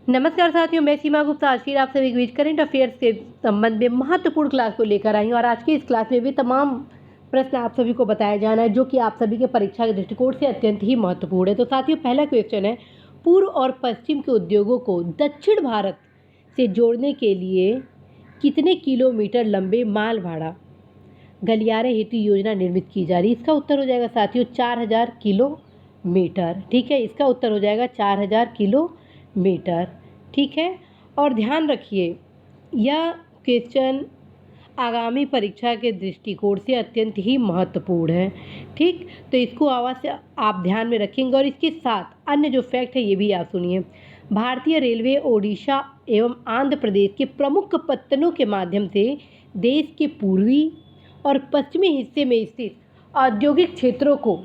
नमस्कार साथियों, मैं सीमा गुप्ता आज फिर आप सभी के बीच करंट अफेयर्स के संबंध में महत्वपूर्ण क्लास को लेकर आई हूँ। और आज की इस क्लास में भी तमाम प्रश्न आप सभी को बताया जाना है जो कि आप सभी के परीक्षा के दृष्टिकोण से अत्यंत ही महत्वपूर्ण है। तो साथियों, पहला क्वेश्चन है, पूर्व और पश्चिम के उद्योगों को दक्षिण भारत से जोड़ने के लिए कितने किलोमीटर लंबे माल भाड़ा गलियारे हेतु योजना निर्मित की जा रही है? इसका उत्तर हो जाएगा साथियों 4000 किलोमीटर। ठीक है, इसका उत्तर हो जाएगा 4000 किलोमीटर। ठीक है, और ध्यान रखिए यह क्वेश्चन आगामी परीक्षा के दृष्टिकोण से अत्यंत ही महत्वपूर्ण है। ठीक, तो इसको आवाज़ से आप ध्यान में रखेंगे। और इसके साथ अन्य जो फैक्ट है ये भी आप सुनिए। भारतीय रेलवे ओडिशा एवं आंध्र प्रदेश के प्रमुख पत्तनों के माध्यम से देश के पूर्वी और पश्चिमी हिस्से में स्थित औद्योगिक क्षेत्रों को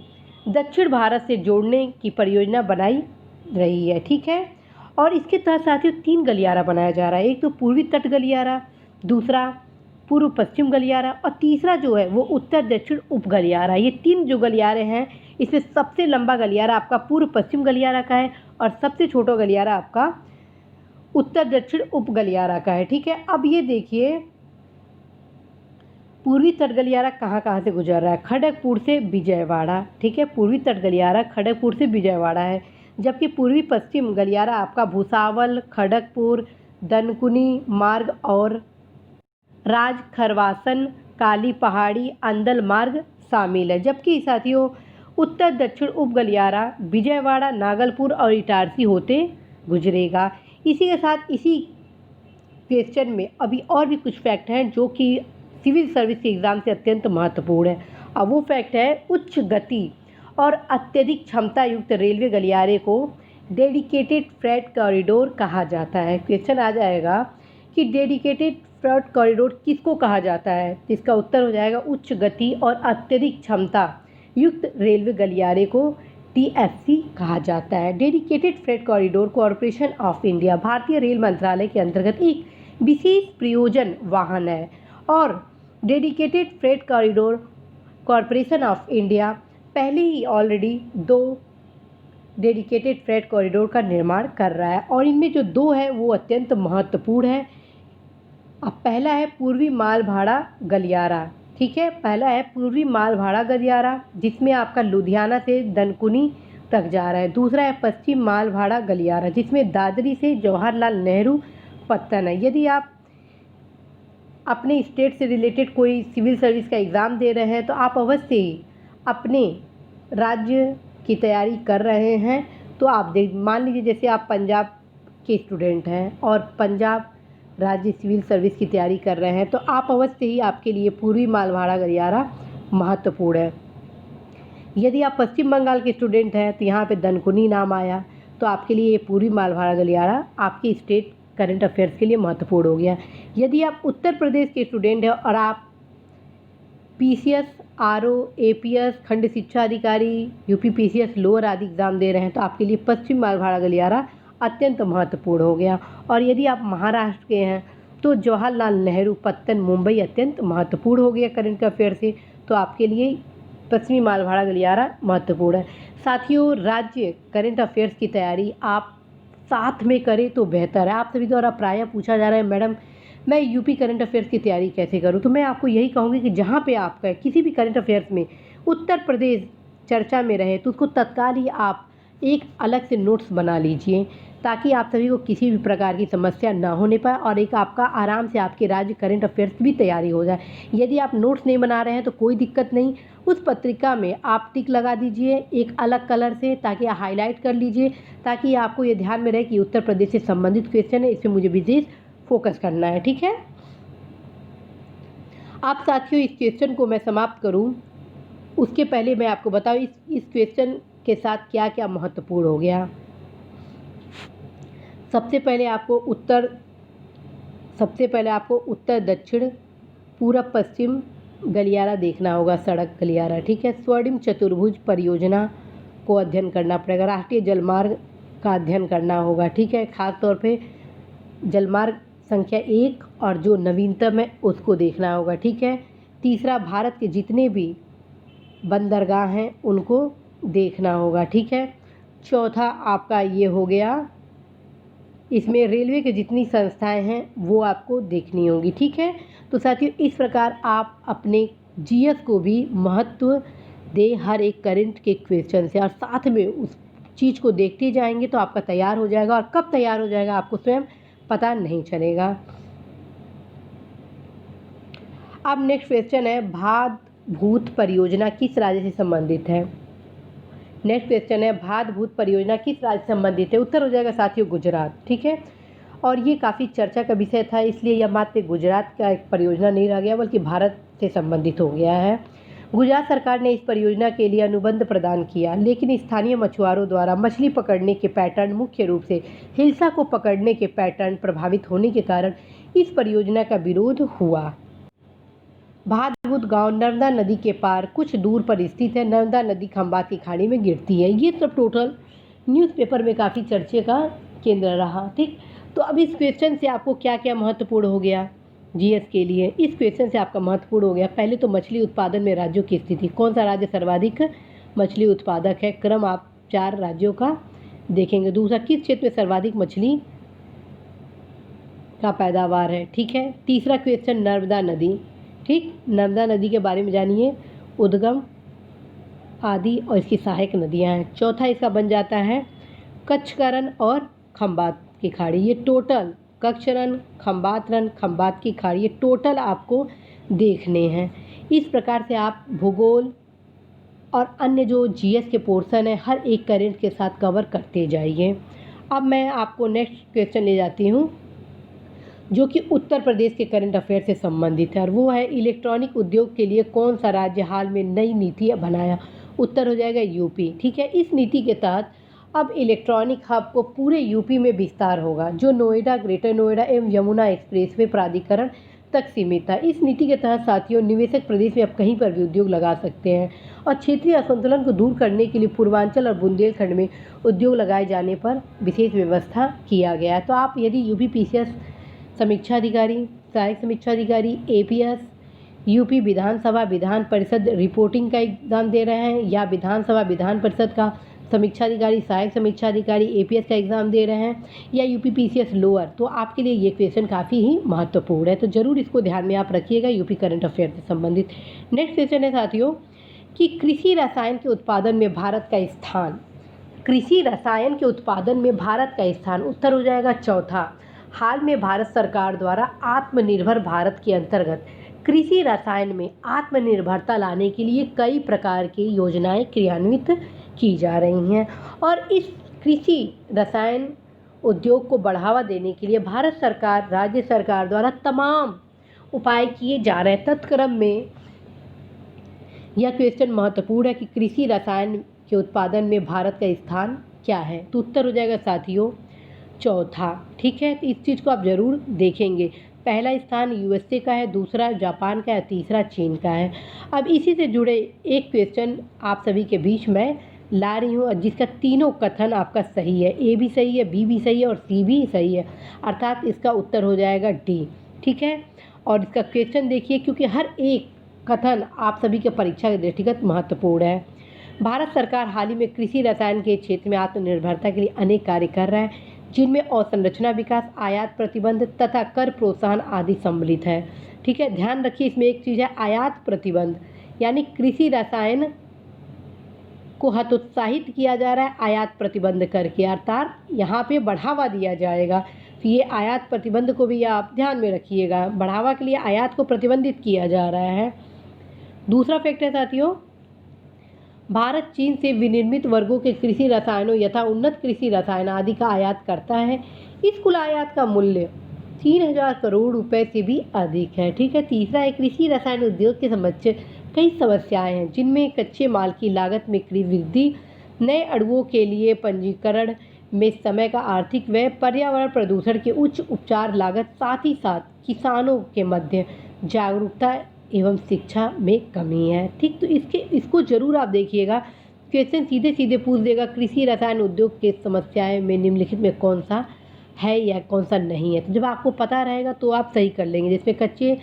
दक्षिण भारत से जोड़ने की परियोजना बनाई रही है। ठीक है, और इसके तहत साथियों 3 गलियारा बनाया जा रहा है। एक तो पूर्वी तट गलियारा, दूसरा पूर्व पश्चिम गलियारा और तीसरा जो है वो उत्तर दक्षिण उप गलियारा। ये 3 जो गलियारे हैं इसमें सबसे लंबा गलियारा आपका पूर्व पश्चिम गलियारा का है और सबसे छोटा गलियारा आपका उत्तर दक्षिण उप गलियारा का है। ठीक है, अब ये देखिए पूर्वी तट गलियारा कहाँ कहाँ से गुजर रहा है? खड़गपुर से विजयवाड़ा। ठीक है, पूर्वी तट गलियारा खड़गपुर से विजयवाड़ा है, जबकि पूर्वी पश्चिम गलियारा आपका भुसावल, खड़गपुर, दनकुनी मार्ग और राजखरवासन, काली पहाड़ी, अंदल मार्ग शामिल है। जबकि साथियों उत्तर दक्षिण उप गलियारा विजयवाड़ा, नागलपुर और इटारसी होते गुजरेगा। इसी के साथ इसी क्वेश्चन में अभी और भी कुछ फैक्ट हैं जो कि सिविल सर्विस के एग्ज़ाम से अत्यंत महत्वपूर्ण है। अब वो फैक्ट है, उच्च गति और अत्यधिक क्षमता युक्त रेलवे गलियारे को डेडिकेटेड फ्रेट कॉरिडोर कहा जाता है। क्वेश्चन आ जाएगा कि डेडिकेटेड फ्रेट कॉरिडोर किसको कहा जाता है? तो इसका उत्तर हो जाएगा उच्च गति और अत्यधिक क्षमता युक्त रेलवे गलियारे को DFC कहा जाता है। Dedicated freight corridor corporation of India भारतीय रेल मंत्रालय के अंतर्गत एक विशेष प्रयोजन वाहन है और dedicated freight corridor corporation of India पहले ही ऑलरेडी 2 डेडिकेटेड फ्रेट कॉरिडोर का निर्माण कर रहा है और इनमें जो 2 है वो अत्यंत महत्वपूर्ण है। अब पहला है पूर्वी माल भाड़ा गलियारा। ठीक है, पहला है पूर्वी माल भाड़ा गलियारा जिसमें आपका लुधियाना से दनकुनी तक जा रहा है। दूसरा है पश्चिम माल भाड़ा गलियारा जिसमें दादरी से जवाहरलाल नेहरू पत्तन है। यदि आप अपने स्टेट से रिलेटेड कोई सिविल सर्विस का एग्ज़ाम दे रहे हैं तो आप अवश्य ही अपने राज्य की तैयारी कर रहे हैं तो आप मान लीजिए जैसे आप पंजाब के स्टूडेंट हैं और पंजाब राज्य सिविल सर्विस की तैयारी कर रहे हैं तो आप अवश्य ही आपके लिए पूर्वी माल भाड़ा गलियारा महत्वपूर्ण है। यदि आप पश्चिम बंगाल के स्टूडेंट हैं तो यहाँ पे दनकुनी नाम आया तो आपके लिए ये पूर्वी माल भाड़ा गलियारा आपके स्टेट करंट अफेयर्स के लिए महत्वपूर्ण हो गया। यदि आप उत्तर प्रदेश के स्टूडेंट हैं और आप PCS, RO, APS, खंड शिक्षा अधिकारी, UP PCS लोअर आदि एग्ज़ाम दे रहे हैं तो आपके लिए पश्चिम माल भाड़ा गलियारा अत्यंत महत्वपूर्ण हो गया। और यदि आप महाराष्ट्र के हैं तो जवाहरलाल नेहरू पत्तन मुंबई अत्यंत महत्वपूर्ण हो गया करंट अफेयर से, तो आपके लिए पश्चिमी माल भाड़ा गलियारा महत्वपूर्ण है। साथियों, राज्य करंट अफेयर्स की तैयारी आप साथ में करें तो बेहतर है। आप सभी द्वारा प्रायः पूछा जा रहा है मैडम मैं यूपी करंट अफेयर्स की तैयारी कैसे करूं? तो मैं आपको यही कहूँगी कि जहाँ पे आपका किसी भी करंट अफेयर्स में उत्तर प्रदेश चर्चा में रहे तो उसको तत्काल ही आप एक अलग से नोट्स बना लीजिए ताकि आप सभी को किसी भी प्रकार की समस्या ना होने पाए और एक आपका आराम से आपके राज्य करंट अफेयर्स की भी तैयारी हो जाए। यदि आप नोट्स नहीं बना रहे हैं तो कोई दिक्कत नहीं, उस पत्रिका में आप टिक लगा दीजिए एक अलग कलर से ताकि हाईलाइट कर लीजिए ताकि आपको ये ध्यान में रहे कि उत्तर प्रदेश से संबंधित क्वेश्चन है, इसमें मुझे विशेष फोकस करना है। ठीक है, आप साथियों इस क्वेश्चन को मैं समाप्त करूं उसके पहले मैं आपको बताऊं इस क्वेश्चन के साथ क्या क्या महत्वपूर्ण हो गया। सबसे पहले आपको उत्तर दक्षिण पूर्व पश्चिम गलियारा देखना होगा, सड़क गलियारा। ठीक है, स्वर्णिम चतुर्भुज परियोजना को अध्ययन करना पड़ेगा, राष्ट्रीय जलमार्ग का अध्ययन करना होगा। ठीक है, खास तौर पे जलमार्ग संख्या 1 और जो नवीनतम है उसको देखना होगा। ठीक है, तीसरा भारत के जितने भी बंदरगाह हैं उनको देखना होगा। ठीक है, चौथा आपका ये हो गया इसमें रेलवे की जितनी संस्थाएं हैं वो आपको देखनी होंगी। ठीक है, तो साथियों इस प्रकार आप अपने जीएस को भी महत्व दें हर एक करंट के क्वेश्चन से, और साथ में उस चीज़ को देखते जाएंगे तो आपका तैयार हो जाएगा, और कब तैयार हो जाएगा आपको स्वयं पता नहीं चलेगा। अब नेक्स्ट क्वेश्चन है, भाद भूत परियोजना किस राज्य से संबंधित है। नेक्स्ट क्वेश्चन है, भाद भूत परियोजना किस राज्य से संबंधित है। उत्तर हो जाएगा साथियों गुजरात। ठीक है, और ये काफ़ी चर्चा का विषय था, इसलिए यह मात्र गुजरात का एक परियोजना नहीं रह गया बल्कि भारत से संबंधित हो गया है। गुजरात सरकार ने इस परियोजना के लिए अनुबंध प्रदान किया, लेकिन स्थानीय मछुआरों द्वारा मछली पकड़ने के पैटर्न, मुख्य रूप से हिल्सा को पकड़ने के पैटर्न प्रभावित होने के कारण इस परियोजना का विरोध हुआ। भादभूत गांव नर्मदा नदी के पार कुछ दूर पर स्थित है। नर्मदा नदी खंबात की खाड़ी में गिरती है। ये सब टोटल न्यूज़पेपर में काफ़ी चर्चे का केंद्र रहा। ठीक, तो अब इस क्वेश्चन से आपको क्या क्या महत्वपूर्ण हो गया जीएस के लिए। इस क्वेश्चन से आपका महत्वपूर्ण हो गया, पहले तो मछली उत्पादन में राज्यों की स्थिति, कौन सा राज्य सर्वाधिक मछली उत्पादक है, क्रम आप 4 राज्यों का देखेंगे। दूसरा, किस क्षेत्र में सर्वाधिक मछली का पैदावार है। ठीक है, तीसरा क्वेश्चन नर्मदा नदी। ठीक, नर्मदा नदी के बारे में जानिए, उद्गम आदि और इसकी सहायक नदियां हैं। चौथा इसका बन जाता है कच्छकरण और खंबात की खाड़ी। ये टोटल कच्छरन, खंबात रन, खंबात की खाड़ी, ये टोटल आपको देखने हैं। इस प्रकार से आप भूगोल और अन्य जो जीएस के पोर्शन है हर एक करंट के साथ कवर करते जाइए। अब मैं आपको नेक्स्ट क्वेश्चन ले जाती हूँ जो कि उत्तर प्रदेश के करंट अफेयर से संबंधित है, और वो है इलेक्ट्रॉनिक उद्योग के लिए कौन सा राज्य हाल में नई नीति बनाया। उत्तर हो जाएगा यूपी। ठीक है, इस नीति के तहत अब इलेक्ट्रॉनिक हब को पूरे यूपी में विस्तार होगा, जो नोएडा, ग्रेटर नोएडा एवं यमुना एक्सप्रेसवे प्राधिकरण तक सीमित था। इस नीति के तहत साथियों निवेशक प्रदेश में अब कहीं पर भी उद्योग लगा सकते हैं, और क्षेत्रीय असंतुलन को दूर करने के लिए पूर्वांचल और बुंदेलखंड में उद्योग लगाए जाने पर विशेष व्यवस्था किया गया है। तो आप यदि यूपीपीसीएस समीक्षा अधिकारी, सहायक समीक्षा अधिकारी, एपीएस, यूपी विधानसभा विधान परिषद रिपोर्टिंग का एग्ज़ाम दे रहे हैं, या विधानसभा विधान परिषद का समीक्षा अधिकारी, सहायक समीक्षा अधिकारी, एपीएस का एग्ज़ाम दे रहे हैं, या यूपीपीसीएस लोअर, तो आपके लिए ये क्वेश्चन काफ़ी ही महत्वपूर्ण है। तो ज़रूर इसको ध्यान में आप रखिएगा, यूपी करंट अफेयर से संबंधित। नेक्स्ट क्वेश्चन है साथियों कि कृषि रसायन के उत्पादन में भारत का स्थान। कृषि रसायन के उत्पादन में भारत का स्थान, उत्तर हो जाएगा चौथा। हाल में भारत सरकार द्वारा आत्मनिर्भर भारत के अंतर्गत कृषि रसायन में आत्मनिर्भरता लाने के लिए कई प्रकार की योजनाएं क्रियान्वित की जा रही हैं, और इस कृषि रसायन उद्योग को बढ़ावा देने के लिए भारत सरकार, राज्य सरकार द्वारा तमाम उपाय किए जा रहे हैं। तत्क्रम में यह क्वेश्चन महत्वपूर्ण है कि कृषि रसायन के उत्पादन में भारत का स्थान क्या है। तो उत्तर हो जाएगा साथियों चौथा। ठीक है, तो इस चीज़ को आप ज़रूर देखेंगे। पहला स्थान यूएसए का है, दूसरा जापान का है, तीसरा चीन का है। अब इसी से जुड़े एक क्वेश्चन आप सभी के बीच में ला रही हूँ, जिसका तीनों कथन आपका सही है। ए भी सही है, बी भी सही है और सी भी सही है, अर्थात इसका उत्तर हो जाएगा डी। ठीक है, और इसका क्वेश्चन देखिए, क्योंकि हर एक कथन आप सभी के परीक्षा के दृष्टिगत महत्वपूर्ण है। भारत सरकार हाल ही में कृषि रसायन के क्षेत्र में आत्मनिर्भरता के लिए अनेक कार्य कर रहा है, जिनमें अवसंरचना विकास, आयात प्रतिबंध तथा कर प्रोत्साहन आदि सम्मिलित है। ठीक है, ध्यान रखिए, इसमें एक चीज़ है आयात प्रतिबंध, यानी कृषि रसायन को हतोत्साहित किया जा रहा है आयात प्रतिबंध करके, अर्थात यहाँ पे बढ़ावा दिया जाएगा। तो ये आयात प्रतिबंध को भी आप ध्यान में रखिएगा, बढ़ावा के लिए आयात को प्रतिबंधित किया जा रहा है। दूसरा फैक्ट है साथियों, भारत चीन से विनिर्मित वर्गों के कृषि रसायनों यथा उन्नत कृषि रसायन आदि का आयात करता है। इस कुल आयात का मूल्य 3000 करोड़ रुपए से भी अधिक है। ठीक है, तीसरा है कृषि रसायन उद्योग के समक्ष कई समस्याएं हैं, जिनमें कच्चे माल की लागत में वृद्धि, नए अणुओं के लिए पंजीकरण में समय का आर्थिक व्यय, पर्यावरण प्रदूषण के उच्च उपचार लागत, साथ ही साथ किसानों के मध्य जागरूकता एवं शिक्षा में कमी है। ठीक, तो इसको जरूर आप देखिएगा, क्वेश्चन सीधे सीधे पूछ देगा कृषि रसायन उद्योग के समस्याएं में निम्नलिखित में कौन सा है या कौन सा नहीं है। तो जब आपको पता रहेगा तो आप सही कर लेंगे। जिसमें कच्चे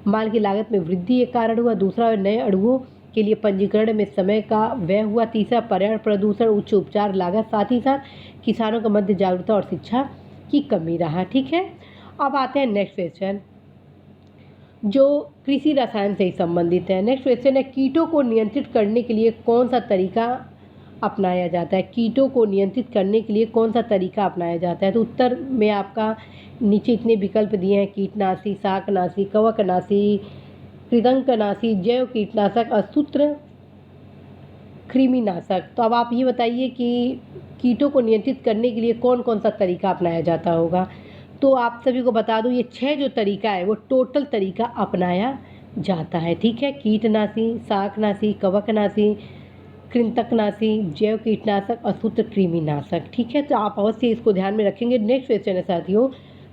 माल की लागत में वृद्धि एक कारण हुआ, दूसरा नए अणुओं के लिए पंजीकरण में समय का व्यय हुआ, तीसरा पर्यावरण प्रदूषण, उच्च उपचार लागत, साथ ही साथ किसानों का मध्य जागरूकता और शिक्षा की कमी रहा। ठीक है, अब आते हैं नेक्स्ट क्वेश्चन जो कृषि रसायन से ही संबंधित है। नेक्स्ट क्वेश्चन है, कीटों को नियंत्रित करने के लिए कौन सा तरीका अपनाया जाता है? कीटों को नियंत्रित करने के लिए कौन सा तरीका अपनाया जाता है? तो उत्तर में आपका नीचे इतने विकल्प दिए हैं: कीटनाशी, शाकनाशी, कवकनाशी, कृदंकनाशी, जैव कीटनाशक और सूत्र कृमिनाशक। तो अब आप ये बताइए कि कीटों को नियंत्रित करने के लिए कौन कौन सा तरीका अपनाया जाता होगा। तो आप सभी को बता दूं, ये 6 जो तरीका है वो टोटल तरीका अपनाया जाता है। ठीक है, कीटनाशी, शाकनाशी, कवकनाशी, कृंतकनाशी, जैव कीटनाशक और सूत्रकृमिनाशक। ठीक है, तो आप अवश्य इसको ध्यान में रखेंगे। नेक्स्ट क्वेश्चन है साथियों,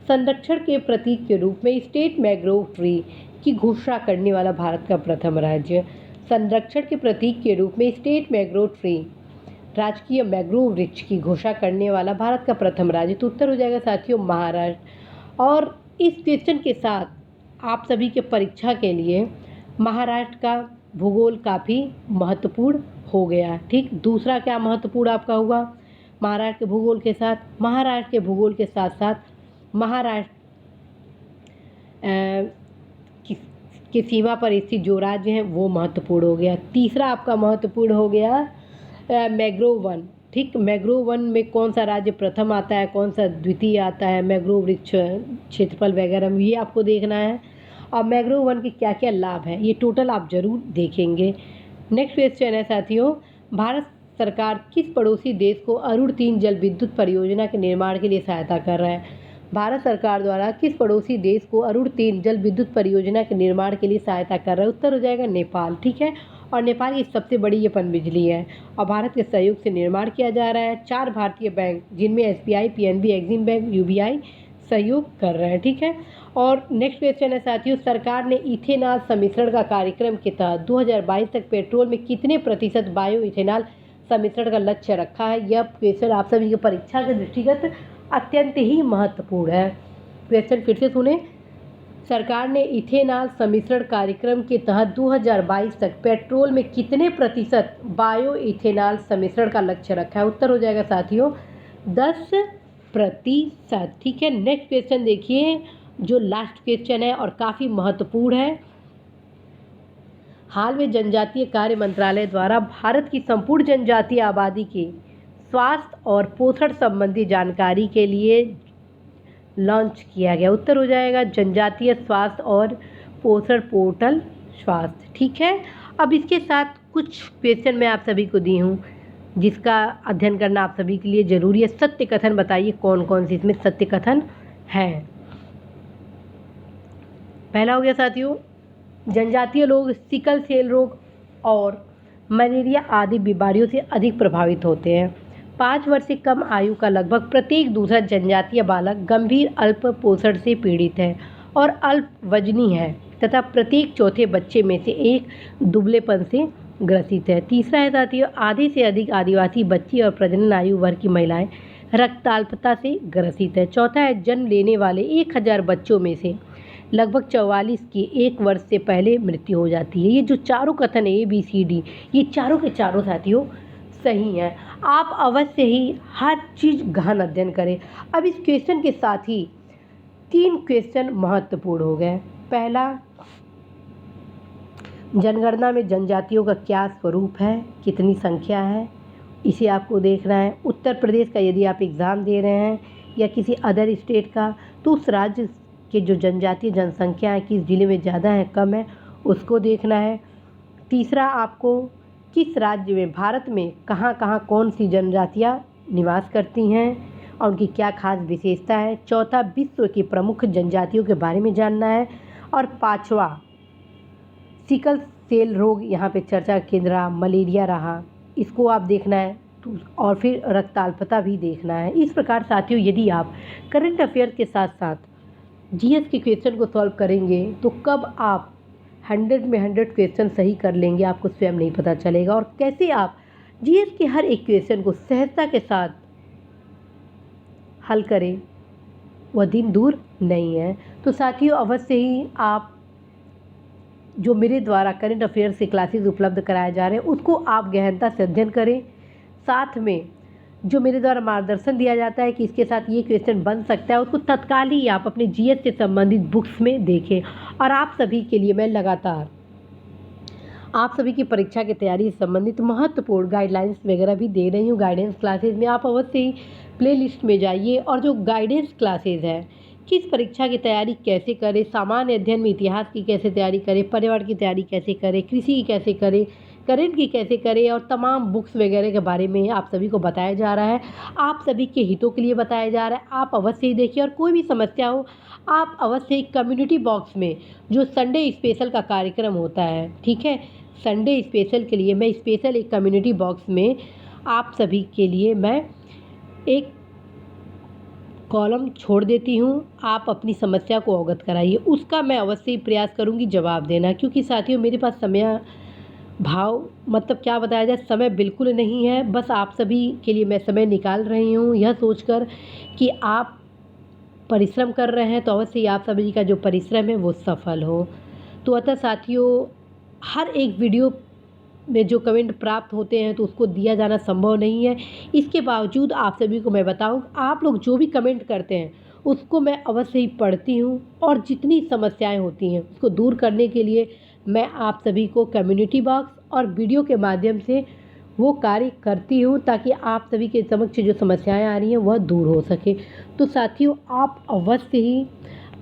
संरक्षण के प्रतीक के रूप में स्टेट मैंग्रोव ट्री की घोषणा करने वाला भारत का प्रथम राज्य। संरक्षण के प्रतीक के रूप में स्टेट मैंग्रोव ट्री, राजकीय मैंग्रोव वृक्ष की घोषणा करने वाला भारत का प्रथम राज्य। तो उत्तर हो जाएगा साथियों महाराष्ट्र। और इस क्वेश्चन के साथ आप सभी के परीक्षा के लिए महाराष्ट्र का भूगोल काफ़ी महत्वपूर्ण हो गया। ठीक, दूसरा क्या महत्वपूर्ण आपका हुआ महाराष्ट्र के भूगोल के साथ? महाराष्ट्र के भूगोल के साथ साथ महाराष्ट्र की सीमा पर स्थित जो राज्य हैं वो महत्वपूर्ण हो गया। तीसरा आपका महत्वपूर्ण हो गया मैंग्रोव वन। ठीक, मैंग्रोव वन में कौन सा राज्य प्रथम आता है, कौन सा द्वितीय आता है, मैंग्रोव वृक्ष क्षेत्रफल वगैरह ये आपको देखना है। और मैंग्रोव वन के क्या क्या लाभ हैं ये टोटल आप जरूर देखेंगे। नेक्स्ट क्वेश्चन है साथियों, भारत सरकार किस पड़ोसी देश को अरुण 3 जल विद्युत परियोजना के निर्माण के लिए सहायता कर रहा है? भारत सरकार द्वारा किस पड़ोसी देश को अरुण 3 जल विद्युत परियोजना के निर्माण के लिए सहायता कर रहा है? उत्तर हो जाएगा नेपाल। ठीक है, और नेपाल की सबसे बड़ी ये पनबिजली है और भारत के सहयोग से निर्माण किया जा रहा है। 4 भारतीय बैंक जिनमें SBI, PNB, Exim bank, UBI सहयोग कर रहे हैं। ठीक है, और नेक्स्ट क्वेश्चन है साथियों, सरकार ने इथेनॉल सम्मिश्रण का कार्यक्रम के तहत 2022 तक पेट्रोल में कितने प्रतिशत बायो इथेनॉल सम्मिश्रण का लक्ष्य रखा है? यह क्वेश्चन आप सभी की परीक्षा के दृष्टिगत अत्यंत ही महत्वपूर्ण है। क्वेश्चन फिर से सुने, सरकार ने इथेनॉल सम्मिश्रण कार्यक्रम के तहत 2022 तक पेट्रोल में कितने प्रतिशत बायो इथेनॉल सम्मिश्रण का लक्ष्य रखा है? उत्तर हो जाएगा साथियों 10%। ठीक है, नेक्स्ट क्वेश्चन देखिए जो लास्ट क्वेश्चन है और काफ़ी महत्वपूर्ण है। हाल में जनजातीय कार्य मंत्रालय द्वारा भारत की संपूर्ण जनजातीय आबादी के स्वास्थ्य और पोषण संबंधी जानकारी के लिए लॉन्च किया गया। उत्तर हो जाएगा जनजातीय स्वास्थ्य और पोषण पोर्टल स्वास्थ्य। ठीक है, अब इसके साथ कुछ क्वेश्चन मैं आप सभी को दी हूँ जिसका अध्ययन करना आप सभी के लिए जरूरी है। सत्य कथन बताइए कौन कौन से इसमें सत्य कथन हैं। पहला हो गया साथियों, जनजातीय लोग सिकल सेल रोग और मलेरिया आदि बीमारियों से अधिक प्रभावित होते हैं। 5 वर्ष से कम आयु का लगभग प्रत्येक दूसरा जनजातीय बालक गंभीर अल्प पोषण से पीड़ित है और अल्प वजनी है तथा प्रत्येक चौथे बच्चे में से एक दुबलेपन से ग्रसित है। तीसरा है साथियों, आधे से अधिक आदिवासी बच्ची और प्रजनन आयु वर्ग की महिलाएं रक्ताल्पता से ग्रसित है। चौथा है, जन्म लेने वाले 1000 बच्चों में से लगभग 44 की 1 वर्ष से पहले मृत्यु हो जाती है। ये जो चारों कथन है ABCD, ये चारों के चारों साथियों सही हैं। आप अवश्य ही हर चीज़ गहन अध्ययन करें। अब इस क्वेश्चन के साथ ही 3 क्वेश्चन महत्वपूर्ण हो गए। पहला, जनगणना में जनजातियों का क्या स्वरूप है, कितनी संख्या है, इसे आपको देखना है। उत्तर प्रदेश का यदि आप एग्ज़ाम दे रहे हैं या किसी अदर स्टेट का, तो उस राज्य के जो जनजातीय जनसंख्या है किस जिले में ज़्यादा है कम है उसको देखना है। तीसरा, आपको किस राज्य में भारत में कहाँ कहाँ कौन सी जनजातियाँ निवास करती हैं और उनकी क्या खास विशेषता है। चौथा, विश्व की प्रमुख जनजातियों के बारे में जानना है। और पांचवा, सिकल सेल रोग यहाँ पे चर्चा का केंद्र रहा, मलेरिया रहा, इसको आप देखना है। और फिर रक्ताल्पता भी देखना है। इस प्रकार साथियों यदि आप करंट अफेयर के साथ साथ GS के क्वेश्चन को सॉल्व करेंगे तो कब आप 100 में 100 क्वेश्चन सही कर लेंगे आपको स्वयं नहीं पता चलेगा। और कैसे आप GS के हर एक क्वेश्चन को सहजता के साथ हल करें वह दिन दूर नहीं है। तो साथियों अवश्य ही आप जो मेरे द्वारा करंट अफेयर्स के क्लासेस उपलब्ध कराए जा रहे हैं उसको आप गहनता से अध्ययन करें। साथ में जो मेरे द्वारा मार्गदर्शन दिया जाता है कि इसके साथ ये क्वेश्चन बन सकता है, उसको तत्काल ही आप अपने जीएस से संबंधित बुक्स में देखें। और आप सभी के लिए मैं लगातार आप सभी की परीक्षा की तैयारी से संबंधित महत्वपूर्ण गाइडलाइंस वगैरह भी दे रही हूँ। गाइडेंस क्लासेज में आप अवश्य ही प्लेलिस्ट में जाइए और जो गाइडेंस क्लासेज है, किस परीक्षा की तैयारी कैसे करें, सामान्य अध्ययन में इतिहास की कैसे तैयारी करें, पर्यावरण की तैयारी कैसे करें, कृषि की कैसे करें, करंट की कैसे करें और तमाम बुक्स वगैरह के बारे में आप सभी को बताया जा रहा है। आप सभी के हितों के लिए बताया जा रहा है। आप अवश्य ही देखिए और कोई भी समस्या हो आप अवश्य ही कम्युनिटी बॉक्स में जो संडे स्पेशल का कार्यक्रम होता है, ठीक है, संडे स्पेशल के लिए मैं स्पेशल एक कम्युनिटी बॉक्स में आप सभी के लिए मैं एक कॉलम छोड़ देती हूँ। आप अपनी समस्या को अवगत कराइए, उसका मैं अवश्य ही प्रयास करूँगी जवाब देना, क्योंकि साथियों मेरे पास समय भाव मतलब क्या बताया जाए, समय बिल्कुल नहीं है। बस आप सभी के लिए मैं समय निकाल रही हूँ यह सोचकर कि आप परिश्रम कर रहे हैं, तो अवश्य ही आप सभी का जो परिश्रम है वो सफल हो। तो अतः साथियों हर एक वीडियो में जो कमेंट प्राप्त होते हैं तो उसको दिया जाना संभव नहीं है। इसके बावजूद आप सभी को मैं बताऊं, आप लोग जो भी कमेंट करते हैं उसको मैं अवश्य ही पढ़ती हूं और जितनी समस्याएं होती हैं उसको दूर करने के लिए मैं आप सभी को कम्युनिटी बॉक्स और वीडियो के माध्यम से वो कार्य करती हूँ, ताकि आप सभी के समक्ष जो समस्याएं आ रही हैं वह दूर हो सके। तो साथियों आप अवश्य ही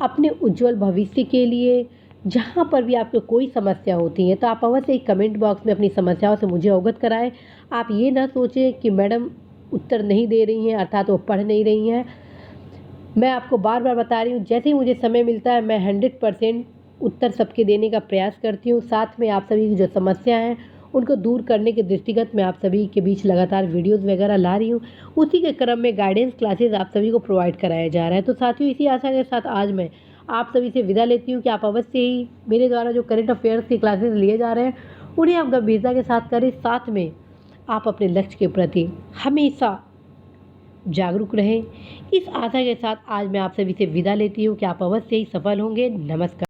अपने उज्जवल भविष्य के लिए जहाँ पर भी आपको कोई समस्या होती है तो आप अवश्य एक कमेंट बॉक्स में अपनी समस्याओं से मुझे अवगत कराएं। आप ये ना सोचें कि मैडम उत्तर नहीं दे रही हैं अर्थात वो पढ़ नहीं रही हैं। मैं आपको बार बार बता रही हूँ, जैसे ही मुझे समय मिलता है मैं 100% उत्तर सबके देने का प्रयास करती हूँ। साथ में आप सभी की जो समस्या हैं उनको दूर करने के दृष्टिगत मैं आप सभी के बीच लगातार वीडियोस वगैरह ला रही हूँ। उसी के क्रम में गाइडेंस क्लासेस आप सभी को प्रोवाइड कराया जा रहा है। तो साथियों इसी आशा के साथ आज मैं आप सभी से विदा लेती हूँ कि आप अवश्य ही मेरे द्वारा जो करंट अफेयर्स की क्लासेस लिए जा रहे हैं उन्हें आप गंभीरता के साथ करें। साथ में आप अपने लक्ष्य के प्रति हमेशा जागरूक रहें। इस आशा के साथ आज मैं आप सभी से विदा लेती हूँ कि आप अवश्य ही सफल होंगे। नमस्कार।